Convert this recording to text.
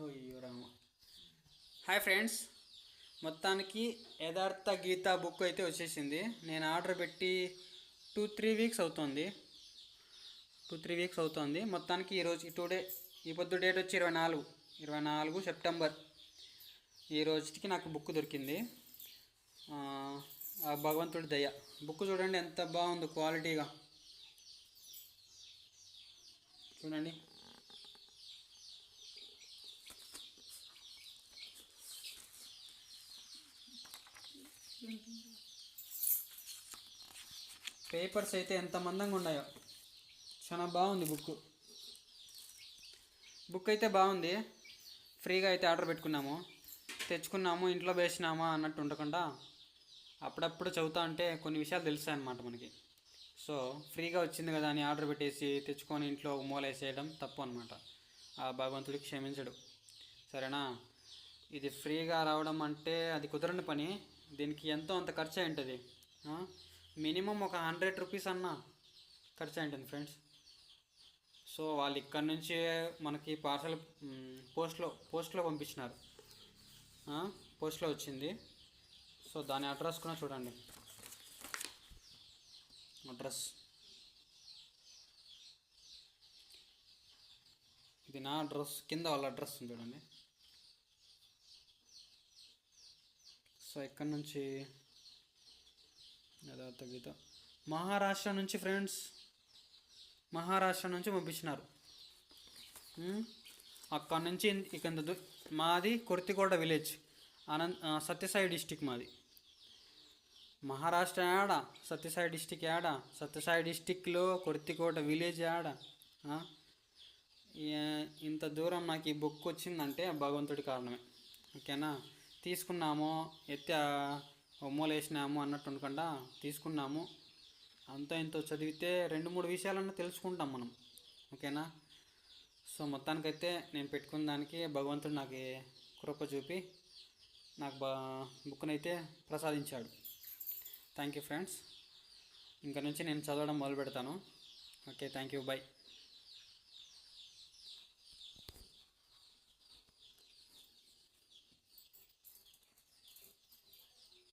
అయ్యో Rama. Hi friends, మొత్తానికి యథార్థ గీత బుక్ అయితే వచ్చేసింది. నేను ఆర్డర్ పెట్టి 2-3 వీక్స్ అవుతుంది. 2-3 వీక్స్ అవుతుంది. మొత్తానికి ఈరోజు ఈ పొద్దు డేట్ వచ్చి 24 సెప్టెంబర్. ఈ రోజుకి నాకు బుక్ దొరికింది. ఆ భగవంతుడి దయ. బుక్ చూడండి ఎంత బాగుందో, క్వాలిటీగా చూడండి. పేపర్స్ అయితే ఎంత మందంగా ఉన్నాయో, చాలా బాగుంది బుక్ అయితే బాగుంది. ఫ్రీగా అయితే ఆర్డర్ పెట్టుకున్నాము, తెచ్చుకున్నాము, ఇంట్లో వేసినామా అన్నట్టు ఉండకుండా అప్పుడప్పుడు చదువుతా అంటే కొన్ని విషయాలు తెలుస్తాయి అన్నమాట మనకి. సో ఫ్రీగా వచ్చింది కదా అని ఆర్డర్ పెట్టేసి తెచ్చుకొని ఇంట్లో మూలేసేయడం తప్పు అనమాట. ఆ భగవంతుడికి క్షమించడు, సరేనా. ఇది ఫ్రీగా రావడం అంటే అది కుదరని పని. దీనికి ఎంతో అంత ఖర్చు అయి ఉంటుంది. మినిమం ఒక 100 రూపీస్ అన్న ఖర్చు అయి ఉంటుంది ఫ్రెండ్స్. సో వాళ్ళు ఇక్కడ నుంచి మనకి పార్సల్ పోస్ట్లో పంపించినారు. పోస్ట్లో వచ్చింది. సో దాని అడ్రస్ కూడా చూడండి. అడ్రస్ ఇది నా అడ్రస్, కింద వాళ్ళ అడ్రస్ ఉంది చూడండి. సో ఇక్కడ నుంచి యథార్థ గీత మహారాష్ట్ర నుంచి ఫ్రెండ్స్, మహారాష్ట్ర నుంచి పంపించినారు. అక్కడ నుంచి ఇక మాది కొర్తికోట విలేజ్, సత్యసాయి డిస్టిక్ మాది. మహారాష్ట్ర ఆడ, సత్యసాయి డిస్టిక్ ఆడ, సత్యసాయి డిస్టిక్లో కొర్తికోట విలేజ్ ఆడ. ఇంత దూరం నాకు ఈ బుక్ వచ్చిందంటే భగవంతుడి కారణమే, ఓకేనా. తీసుకున్నాము, మూలేసినాము అన్నట్టు ఉండకుండా తీసుకున్నాము. అంతా ఇంతో చదివితే 2-3 విషయాలన్నా తెలుసుకుంటాం మనం, ఓకేనా. సో మొత్తానికైతే నేను పెట్టుకున్న దానికి భగవంతుడు నాకు కృప చూపి నాకు బుక్నైతే ప్రసాదించాడు. Thank you friends. ఇంక నుంచి నేను చదవడం మొదలు పెడతాను. Okay, thank you, by.